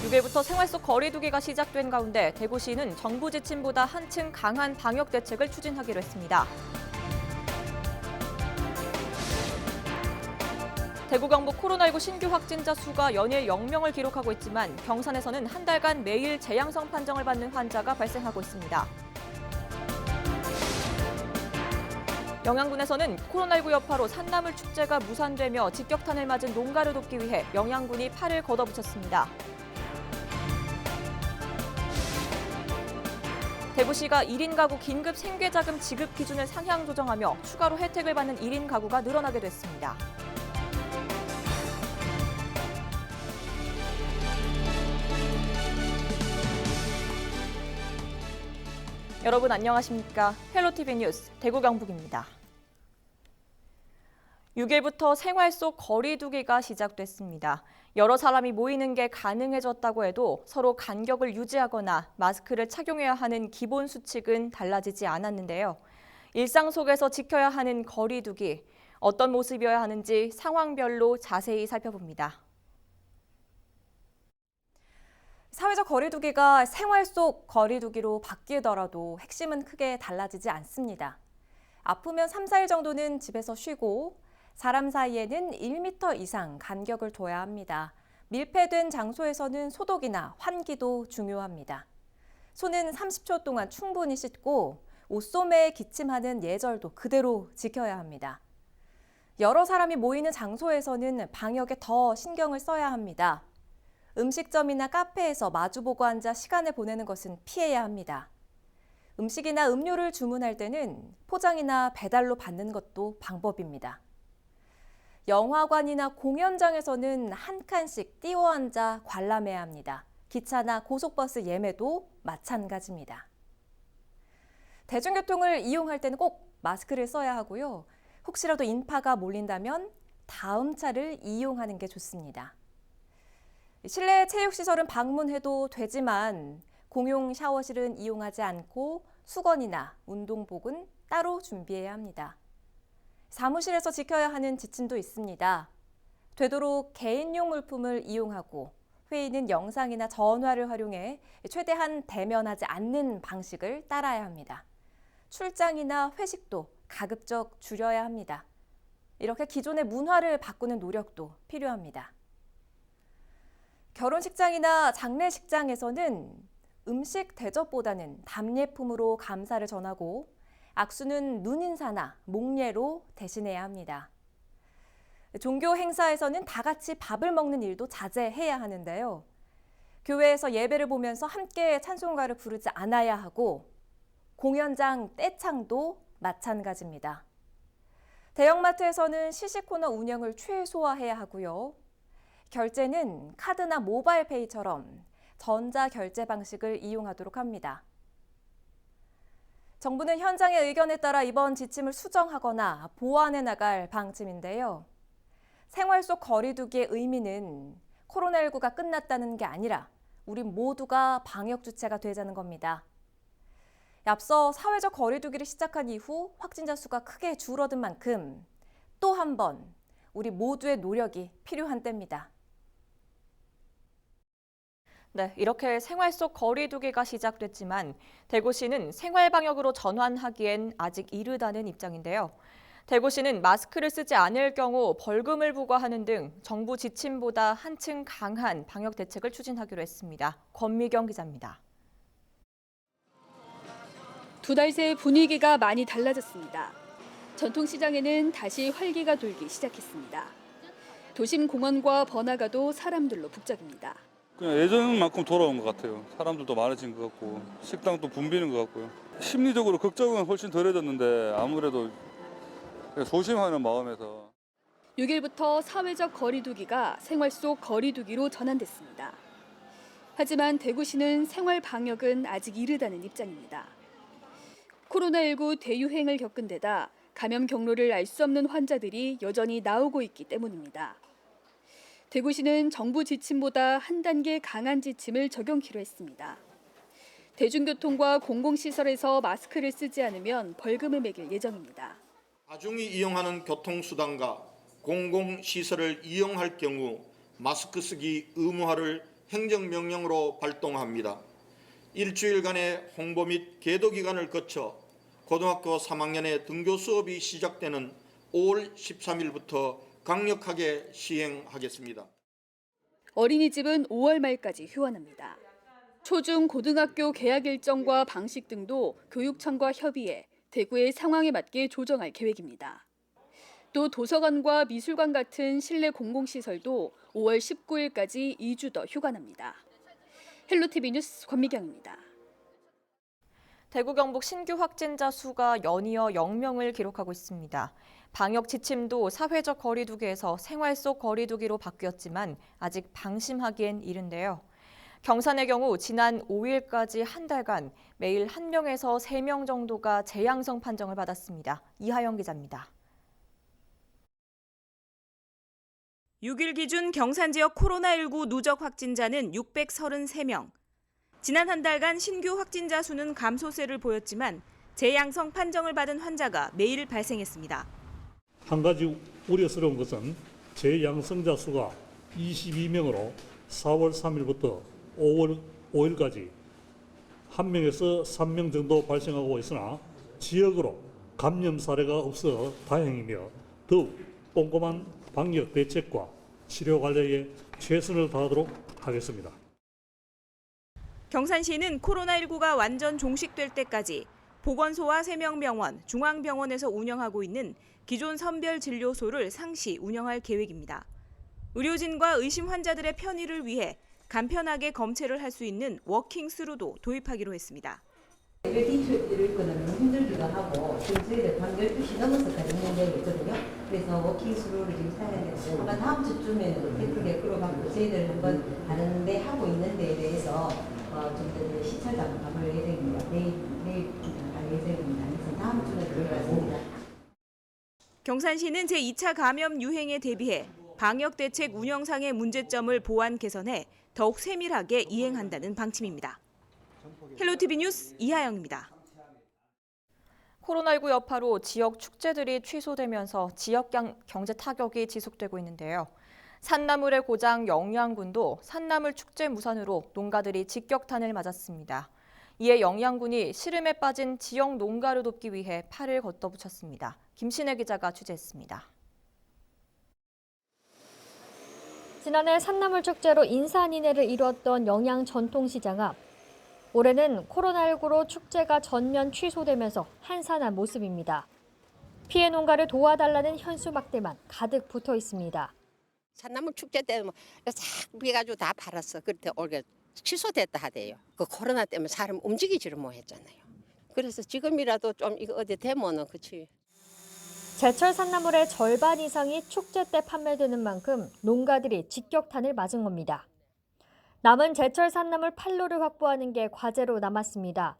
6일부터 생활 속 거리 두기가 시작된 가운데 대구시는 정부 지침보다 한층 강한 방역 대책을 추진하기로 했습니다. 대구 경북 코로나19 신규 확진자 수가 연일 0명을 기록하고 있지만 경산에서는 한 달간 매일 재양성 판정을 받는 환자가 발생하고 있습니다. 영양군에서는 코로나19 여파로 산나물 축제가 무산되며 직격탄을 맞은 농가를 돕기 위해 영양군이 팔을 걷어붙였습니다. 대구시가 1인 가구 긴급 생계자금 지급 기준을 상향 조정하며 추가로 혜택을 받는 1인 가구가 늘어나게 됐습니다. 여러분 안녕하십니까? 헬로티비 뉴스 대구 경북입니다. 6일부터 생활 속 거리 두기가 시작됐습니다. 여러 사람이 모이는 게 가능해졌다고 해도 서로 간격을 유지하거나 마스크를 착용해야 하는 기본 수칙은 달라지지 않았는데요. 일상 속에서 지켜야 하는 거리 두기, 어떤 모습이어야 하는지 상황별로 자세히 살펴봅니다. 사회적 거리 두기가 생활 속 거리 두기로 바뀌더라도 핵심은 크게 달라지지 않습니다. 아프면 3, 4일 정도는 집에서 쉬고 사람 사이에는 1m 이상 간격을 둬야 합니다. 밀폐된 장소에서는 소독이나 환기도 중요합니다. 손은 30초 동안 충분히 씻고 옷소매에 기침하는 예절도 그대로 지켜야 합니다. 여러 사람이 모이는 장소에서는 방역에 더 신경을 써야 합니다. 음식점이나 카페에서 마주보고 앉아 시간을 보내는 것은 피해야 합니다. 음식이나 음료를 주문할 때는 포장이나 배달로 받는 것도 방법입니다. 영화관이나 공연장에서는 한 칸씩 띄워 앉아 관람해야 합니다. 기차나 고속버스 예매도 마찬가지입니다. 대중교통을 이용할 때는 꼭 마스크를 써야 하고요. 혹시라도 인파가 몰린다면 다음 차를 이용하는 게 좋습니다. 실내 체육시설은 방문해도 되지만 공용 샤워실은 이용하지 않고 수건이나 운동복은 따로 준비해야 합니다. 사무실에서 지켜야 하는 지침도 있습니다. 되도록 개인용 물품을 이용하고 회의는 영상이나 전화를 활용해 최대한 대면하지 않는 방식을 따라야 합니다. 출장이나 회식도 가급적 줄여야 합니다. 이렇게 기존의 문화를 바꾸는 노력도 필요합니다. 결혼식장이나 장례식장에서는 음식 대접보다는 답례품으로 감사를 전하고 악수는 눈인사나 목례로 대신해야 합니다. 종교 행사에서는 다 같이 밥을 먹는 일도 자제해야 하는데요. 교회에서 예배를 보면서 함께 찬송가를 부르지 않아야 하고 공연장 떼창도 마찬가지입니다. 대형마트에서는 시식 코너 운영을 최소화해야 하고요. 결제는 카드나 모바일페이처럼 전자결제 방식을 이용하도록 합니다. 정부는 현장의 의견에 따라 이번 지침을 수정하거나 보완해 나갈 방침인데요. 생활 속 거리 두기의 의미는 코로나19가 끝났다는 게 아니라 우리 모두가 방역 주체가 되자는 겁니다. 앞서 사회적 거리 두기를 시작한 이후 확진자 수가 크게 줄어든 만큼 또 한 번 우리 모두의 노력이 필요한 때입니다. 네, 이렇게 생활 속 거리 두기가 시작됐지만 대구시는 생활 방역으로 전환하기엔 아직 이르다는 입장인데요. 대구시는 마스크를 쓰지 않을 경우 벌금을 부과하는 등 정부 지침보다 한층 강한 방역 대책을 추진하기로 했습니다. 권미경 기자입니다. 두 달 새 분위기가 많이 달라졌습니다. 전통시장에는 다시 활기가 돌기 시작했습니다. 도심 공원과 번화가도 사람들로 북적입니다. 그냥 예전만큼 돌아온 것 같아요. 사람들도 많아진 것 같고 식당도 붐비는 것 같고요. 심리적으로 걱정은 훨씬 덜해졌는데 아무래도 조심하는 마음에서. 6일부터 사회적 거리 두기가 생활 속 거리 두기로 전환됐습니다. 하지만 대구시는 생활 방역은 아직 이르다는 입장입니다. 코로나19 대유행을 겪은 데다 감염 경로를 알 수 없는 환자들이 여전히 나오고 있기 때문입니다. 대구시는 정부 지침보다 한 단계 강한 지침을 적용키로 했습니다. 대중교통과 공공시설에서 마스크를 쓰지 않으면 벌금을 매길 예정입니다. 다중이 이용하는 교통수단과 공공시설을 이용할 경우 마스크 쓰기 의무화를 행정명령으로 발동합니다. 일주일간의 홍보 및 계도 기간을 거쳐 고등학교 3학년의 등교 수업이 시작되는 5월 13일부터 강력하게 시행하겠습니다. 어린이집은 5월 말까지 휴원합니다. 초중 고등학교 개학 일정과 방식 등도 교육청과 협의해 대구의 상황에 맞게 조정할 계획입니다. 또 도서관과 미술관 같은 실내 공공시설도 5월 19일까지 2주 더 휴관합니다. 헬로티비 뉴스 권미경입니다. 대구 경북 신규 확진자 수가 연이어 0명을 기록하고 있습니다. 방역 지침도 사회적 거리두기에서 생활 속 거리두기로 바뀌었지만 아직 방심하기엔 이른데요. 경산의 경우 지난 5일까지 한 달간 매일 1명에서 3명 정도가 재양성 판정을 받았습니다. 이하영 기자입니다. 6일 기준 경산 지역 코로나19 누적 확진자는 633명. 지난 한 달간 신규 확진자 수는 감소세를 보였지만 재양성 판정을 받은 환자가 매일 발생했습니다. 한 가지 우려스러운 것은 재양성자 수가 22명으로 4월 3일부터 5월 5일까지 1명에서 3명 정도 발생하고 있으나 지역으로 감염 사례가 없어 다행이며 더욱 꼼꼼한 방역 대책과 치료 관리에 최선을 다하도록 하겠습니다. 경산시는 코로나19가 완전 종식될 때까지 보건소와 세명병원, 중앙병원에서 운영하고 있는 기존 선별진료소를 상시 운영할 계획입니다. 의료진과 의심 환자들의 편의를 위해 간편하게 검체를 할 수 있는 워킹스루도 도입하기로 했습니다. 디테일을 끊으면 힘들기도 하고 지금 저희들 밤 12시 넘어서까지 운영되고 있거든요. 그래서 워킹스루를 지금 사용해서 아마 다음 주쯤에는 예쁘게 끌어가고 저희들 한번 다른 데 하고 있는 데에 대해서 좀 더 시찰도 한번 가볼 예정입니다. 내일 갈 예정입니다. 그래서 다음 주는 그럴 것 같습니다. 경산시는 제2차 감염 유행에 대비해 방역대책 운영상의 문제점을 보완 개선해 더욱 세밀하게 이행한다는 방침입니다. 헬로티비 뉴스 이하영입니다. 코로나19 여파로 지역 축제들이 취소되면서 지역 경제 타격이 지속되고 있는데요. 산나물의 고장 영양군도 산나물 축제 무산으로 농가들이 직격탄을 맞았습니다. 이에 영양군이 시름에 빠진 지역 농가를 돕기 위해 팔을 걷어붙였습니다. 김신혜 기자가 취재했습니다. 지난해 산나물 축제로 인산인해를 이뤘던 영양 전통시장 앞. 올해는 코로나19로 축제가 전면 취소되면서 한산한 모습입니다. 피해 농가를 도와달라는 현수막대만 가득 붙어 있습니다. 산나물 축제 때문에 싹 비가지고 다 팔았어. 그때 올해 취소됐다 하대요. 그 코로나 때문에 사람 움직이지를 못했잖아요. 그래서 지금이라도 좀 이거 어디 되면은 그치. 제철 산나물의 절반 이상이 축제 때 판매되는 만큼 농가들이 직격탄을 맞은 겁니다. 남은 제철 산나물 판로를 확보하는 게 과제로 남았습니다.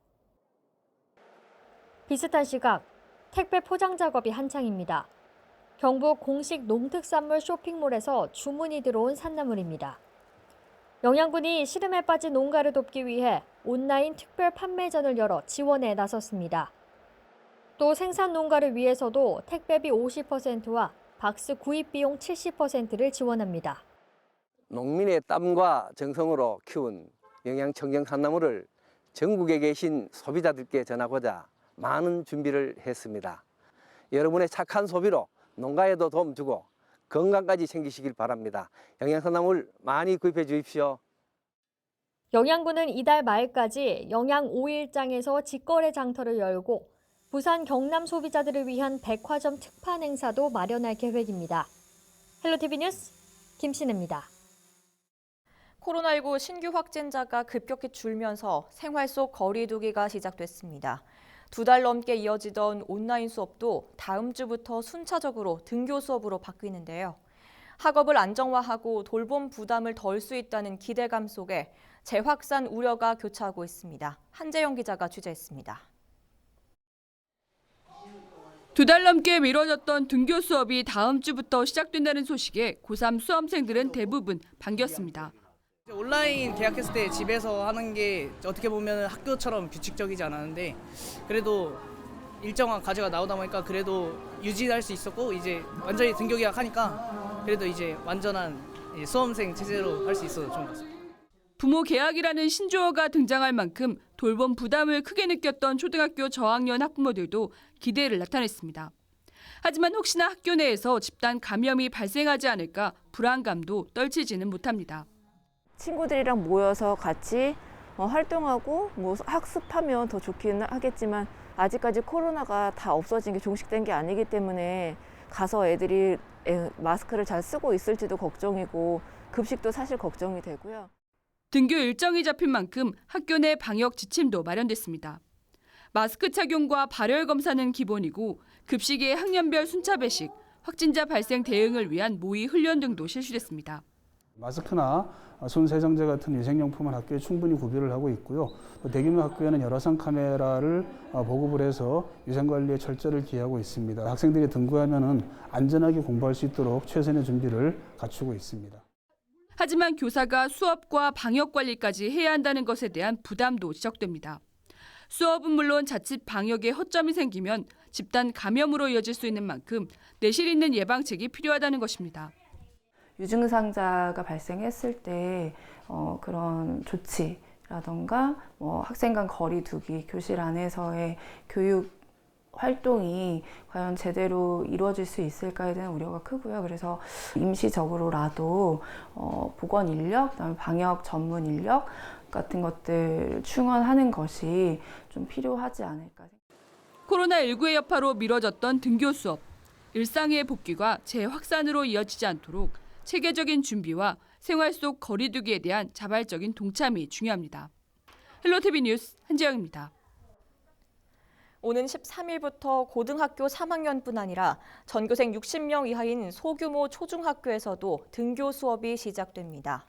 비슷한 시각, 택배 포장 작업이 한창입니다. 경북 공식 농특산물 쇼핑몰에서 주문이 들어온 산나물입니다. 영양군이 시름에 빠진 농가를 돕기 위해 온라인 특별 판매전을 열어 지원에 나섰습니다. 또 생산 농가를 위해서도 택배비 50%와 박스 구입 비용 70%를 지원합니다. 농민의 땀과 정성으로 키운 영양 청정 산나물을 전국에 계신 소비자들께 전하고자 많은 준비를 했습니다. 여러분의 착한 소비로 농가에도 도움 주고 건강까지 챙기시길 바랍니다. 영양 산나물 많이 구입해 주십시오. 영양군은 이달 말까지 영양 5일장에서 직거래 장터를 열고 부산 경남 소비자들을 위한 백화점 특판 행사도 마련할 계획입니다. 헬로티비 뉴스 김신혜입니다. 코로나19 신규 확진자가 급격히 줄면서 생활 속 거리두기가 시작됐습니다. 2달 넘게 이어지던 온라인 수업도 다음 주부터 순차적으로 등교 수업으로 바뀌는데요. 학업을 안정화하고 돌봄 부담을 덜 수 있다는 기대감 속에 재확산 우려가 교차하고 있습니다. 한재영 기자가 취재했습니다. 2달 넘게 미뤄졌던 등교 수업이 다음 주부터 시작된다는 소식에 고3 수험생들은 대부분 반겼습니다. 온라인 계약했을 때 집에서 하는 게 어떻게 보면 학교처럼 규칙적이지 않았는데 그래도 일정한 과제가 나오다 보니까 그래도 유지할 수 있었고 이제 완전히 등교 계약하니까 그래도 이제 완전한 수험생 체제로 할 수 있어서 좋은 것 같습니다. 부모 계약이라는 신조어가 등장할 만큼 돌봄 부담을 크게 느꼈던 초등학교 저학년 학부모들도 기대를 나타냈습니다. 하지만 혹시나 학교 내에서 집단 감염이 발생하지 않을까 불안감도 떨치지는 못합니다. 친구들이랑 모여서 같이 활동하고 학습하면 더 좋기는 하겠지만 아직까지 코로나가 다 없어진 게 종식된 게 아니기 때문에 가서 애들이 마스크를 잘 쓰고 있을지도 걱정이고 급식도 사실 걱정이 되고요. 등교 일정이 잡힌 만큼 학교 내 방역 지침도 마련됐습니다. 마스크 착용과 발열 검사는 기본이고 급식의 학년별 순차 배식, 확진자 발생 대응을 위한 모의 훈련 등도 실시됐습니다. 마스크나 손 세정제 같은 위생용품은 학교에 충분히 구비를 하고 있고요. 또 대규모 학교에는 열화상 카메라를 보급을 해서 위생관리에 철저를 기하고 있습니다. 학생들이 등교하면은 안전하게 공부할 수 있도록 최선의 준비를 갖추고 있습니다. 하지만 교사가 수업과 방역 관리까지 해야 한다는 것에 대한 부담도 지적됩니다. 수업은 물론 자칫 방역에 허점이 생기면 집단 감염으로 이어질 수 있는 만큼 내실 있는 예방책이 필요하다는 것입니다. 유증상자가 발생했을 때 그런 조치라던가 학생 간 거리 두기, 교실 안에서의 교육 활동이 과연 제대로 이루어질 수 있을까에 대한 우려가 크고요. 그래서 임시적으로라도 보건 인력, 그다음에 방역 전문 인력 같은 것들 충원하는 것이 좀 필요하지 않을까. 코로나19의 여파로 미뤄졌던 등교 수업, 일상의 복귀가 재확산으로 이어지지 않도록 체계적인 준비와 생활 속 거리두기에 대한 자발적인 동참이 중요합니다. 헬로티비 뉴스 한지영입니다. 오는 13일부터 고등학교 3학년뿐 아니라 전교생 60명 이하인 소규모 초중학교에서도 등교 수업이 시작됩니다.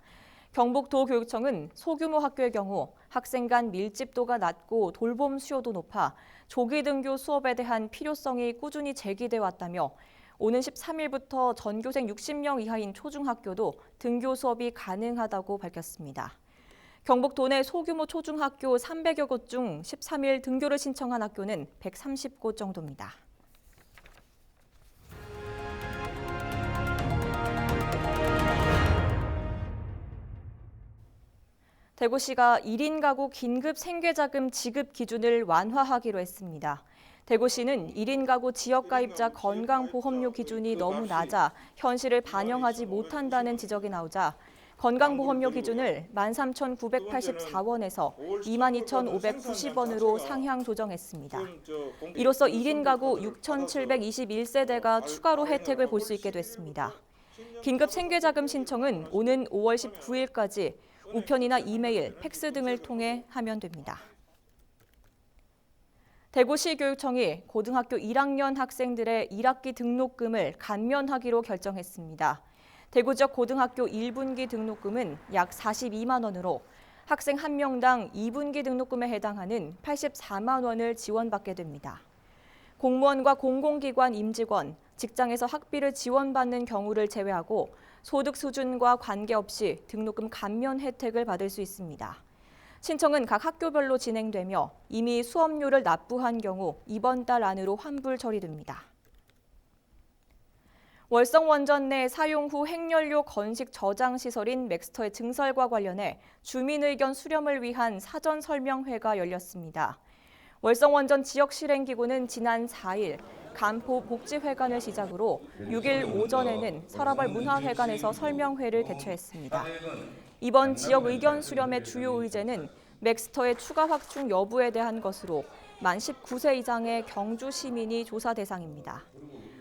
경북도교육청은 소규모 학교의 경우 학생 간 밀집도가 낮고 돌봄 수요도 높아 조기 등교 수업에 대한 필요성이 꾸준히 제기돼 왔다며 오는 13일부터 전교생 60명 이하인 초중학교도 등교 수업이 가능하다고 밝혔습니다. 경북도 내 소규모 초중학교 300여 곳 중 13일 등교를 신청한 학교는 130곳 정도입니다. 대구시가 1인 가구 긴급 생계자금 지급 기준을 완화하기로 했습니다. 대구시는 1인 가구 지역가입자 건강보험료 기준이 너무 낮아 현실을 반영하지 못한다는 지적이 나오자 건강보험료 기준을 13,984원에서 22,590원으로 상향 조정했습니다. 이로써 1인 가구 6,721세대가 추가로 혜택을 볼 수 있게 됐습니다. 긴급 생계자금 신청은 오는 5월 19일까지 우편이나 이메일, 팩스 등을 통해 하면 됩니다. 대구시 교육청이 고등학교 1학년 학생들의 1학기 등록금을 감면하기로 결정했습니다. 대구 지역 고등학교 1분기 등록금은 약 42만 원으로 학생 1명당 2분기 등록금에 해당하는 84만 원을 지원받게 됩니다. 공무원과 공공기관 임직원, 직장에서 학비를 지원받는 경우를 제외하고 소득 수준과 관계없이 등록금 감면 혜택을 받을 수 있습니다. 신청은 각 학교별로 진행되며 이미 수업료를 납부한 경우 이번 달 안으로 환불 처리됩니다. 월성 원전 내 사용 후 핵연료 건식 저장 시설인 맥스터의 증설과 관련해 주민 의견 수렴을 위한 사전 설명회가 열렸습니다. 월성 원전 지역 실행기구는 지난 4일 간포 복지회관을 시작으로 6일 오전에는 서라벌 문화회관에서 설명회를 개최했습니다. 이번 지역 의견 수렴의 주요 의제는 맥스터의 추가 확충 여부에 대한 것으로 만 19세 이상의 경주 시민이 조사 대상입니다.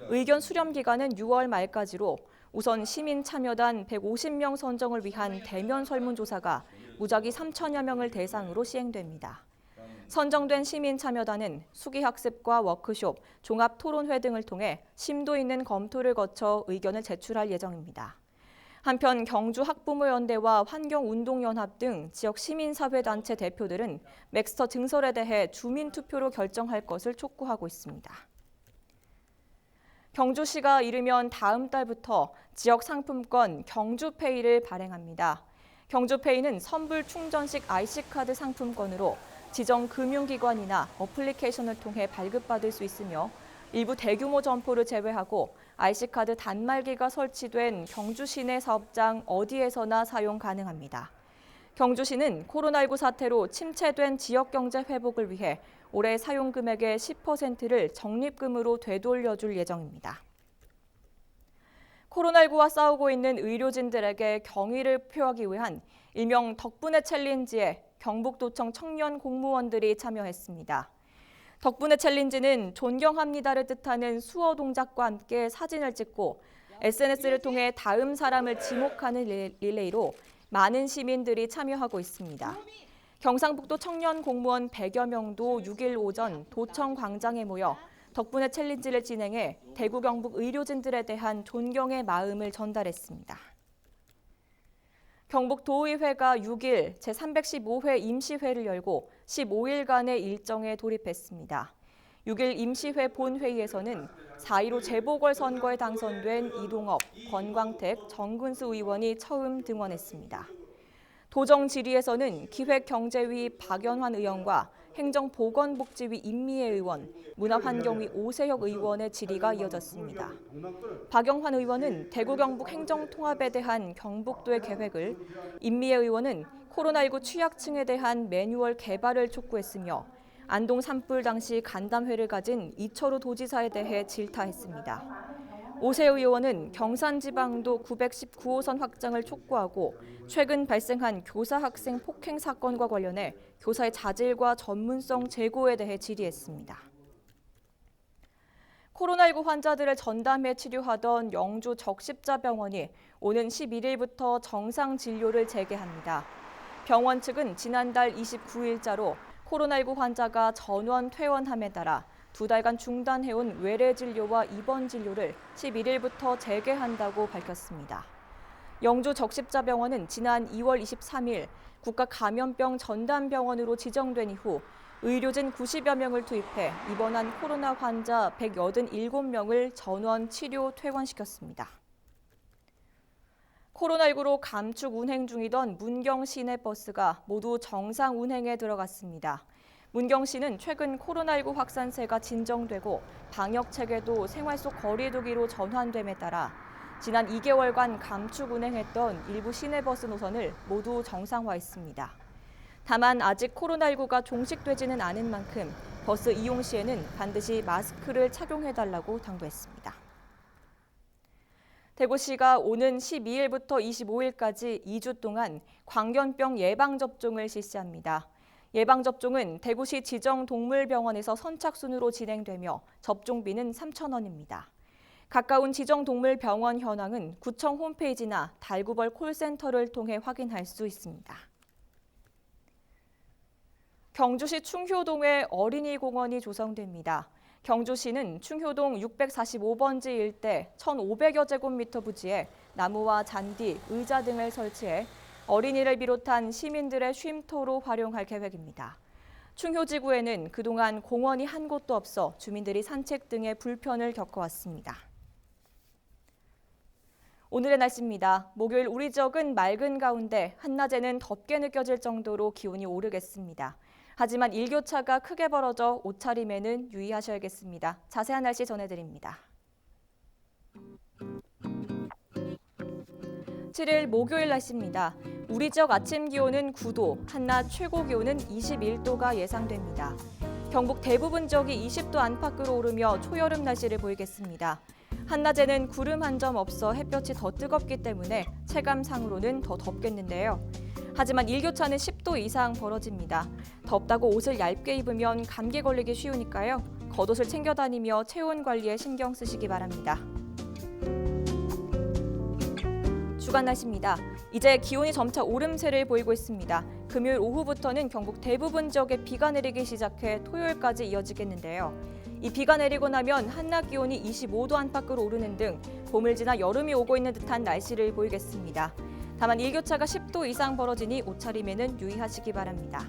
의견 수렴 기간은 6월 말까지로 우선 시민 참여단 150명 선정을 위한 대면 설문조사가 무작위 3천여 명을 대상으로 시행됩니다. 선정된 시민 참여단은 수기학습과 워크숍, 종합토론회 등을 통해 심도 있는 검토를 거쳐 의견을 제출할 예정입니다. 한편 경주 학부모연대와 환경운동연합 등 지역 시민사회단체 대표들은 맥스터 증설에 대해 주민투표로 결정할 것을 촉구하고 있습니다. 경주시가 이르면 다음 달부터 지역 상품권 경주페이를 발행합니다. 경주페이는 선불 충전식 IC카드 상품권으로 지정 금융기관이나 어플리케이션을 통해 발급받을 수 있으며 일부 대규모 점포를 제외하고 IC카드 단말기가 설치된 경주 시내 사업장 어디에서나 사용 가능합니다. 경주시는 코로나19 사태로 침체된 지역경제 회복을 위해 올해 사용 금액의 10%를 적립금으로 되돌려줄 예정입니다. 코로나19와 싸우고 있는 의료진들에게 경의를 표하기 위한 일명 덕분에 챌린지에 경북도청 청년 공무원들이 참여했습니다. 덕분에 챌린지는 존경합니다를 뜻하는 수어 동작과 함께 사진을 찍고 SNS를 통해 다음 사람을 지목하는 릴레이로 많은 시민들이 참여하고 있습니다. 경상북도 청년 공무원 100여 명도 6일 오전 도청 광장에 모여 덕분에 챌린지를 진행해 대구 경북 의료진들에 대한 존경의 마음을 전달했습니다. 경북도의회가 6일 제315회 임시회를 열고 15일간의 일정에 돌입했습니다. 6일 임시회 본회의에서는 4.15 재보궐선거에 당선된 이동업, 권광택, 정근수 의원이 처음 등원했습니다. 도정 질의에서는 기획경제위 박연환 의원과 행정보건복지위 임미애 의원, 문화환경위 오세혁 의원의 질의가 이어졌습니다. 박연환 의원은 대구 경북 행정통합에 대한 경북도의 계획을, 임미애 의원은 코로나19 취약층에 대한 매뉴얼 개발을 촉구했으며 안동 산불 당시 간담회를 가진 이철우 도지사에 대해 질타했습니다. 오세혁 의원은 경산지방도 919호선 확장을 촉구하고 최근 발생한 교사 학생 폭행 사건과 관련해 교사의 자질과 전문성 제고에 대해 질의했습니다. 코로나19 환자들을 전담해 치료하던 영주 적십자병원이 오는 11일부터 정상 진료를 재개합니다. 병원 측은 지난달 29일자로 코로나19 환자가 전원 퇴원함에 따라 2달간 중단해온 외래 진료와 입원 진료를 11일부터 재개한다고 밝혔습니다. 영주 적십자병원은 지난 2월 23일 국가감염병 전담병원으로 지정된 이후 의료진 90여 명을 투입해 입원한 코로나 환자 187명을 전원 치료 퇴원시켰습니다. 코로나19로 감축 운행 중이던 문경 시내버스가 모두 정상 운행에 들어갔습니다. 문경시는 최근 코로나19 확산세가 진정되고 방역 체계도 생활 속 거리 두기로 전환됨에 따라 지난 2개월간 감축 운행했던 일부 시내버스 노선을 모두 정상화했습니다. 다만 아직 코로나19가 종식되지는 않은 만큼 버스 이용 시에는 반드시 마스크를 착용해달라고 당부했습니다. 대구시가 오는 12일부터 25일까지 2주 동안 광견병 예방접종을 실시합니다. 예방접종은 대구시 지정동물병원에서 선착순으로 진행되며 접종비는 3,000원입니다. 가까운 지정동물병원 현황은 구청 홈페이지나 달구벌 콜센터를 통해 확인할 수 있습니다. 경주시 충효동에 어린이공원이 조성됩니다. 경주시는 충효동 645번지 일대 1,500여 제곱미터 부지에 나무와 잔디, 의자 등을 설치해 어린이를 비롯한 시민들의 쉼터로 활용할 계획입니다. 충효지구에는 그동안 공원이 한 곳도 없어 주민들이 산책 등의 불편을 겪어왔습니다. 오늘의 날씨입니다. 목요일 우리 지역은 맑은 가운데 한낮에는 덥게 느껴질 정도로 기온이 오르겠습니다. 하지만 일교차가 크게 벌어져 옷차림에는 유의하셔야겠습니다. 자세한 날씨 전해드립니다. 7일 목요일 날씨입니다. 우리 지역 아침 기온은 9도, 한낮 최고 기온은 21도가 예상됩니다. 경북 대부분 지역이 20도 안팎으로 오르며 초여름 날씨를 보이겠습니다. 한낮에는 구름 한 점 없어 햇볕이 더 뜨겁기 때문에 체감상으로는 더 덥겠는데요. 하지만 일교차는 10도 이상 벌어집니다. 덥다고 옷을 얇게 입으면 감기 걸리기 쉬우니까요. 겉옷을 챙겨 다니며 체온 관리에 신경 쓰시기 바랍니다. 주간 날씨입니다. 이제 기온이 점차 오름세를 보이고 있습니다. 금요일 오후부터는 경북 대부분 지역에 비가 내리기 시작해 토요일까지 이어지겠는데요. 이 비가 내리고 나면 한낮 기온이 25도 안팎으로 오르는 등 봄을 지나 여름이 오고 있는 듯한 날씨를 보이겠습니다. 다만 일교차가 10도 이상 벌어지니 옷차림에는 유의하시기 바랍니다.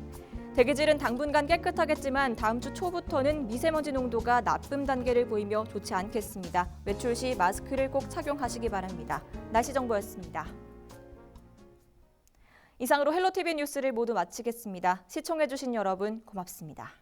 대기질은 당분간 깨끗하겠지만 다음 주 초부터는 미세먼지 농도가 나쁨 단계를 보이며 좋지 않겠습니다. 외출 시 마스크를 꼭 착용하시기 바랍니다. 날씨 정보였습니다. 이상으로 헬로티비 뉴스를 모두 마치겠습니다. 시청해주신 여러분 고맙습니다.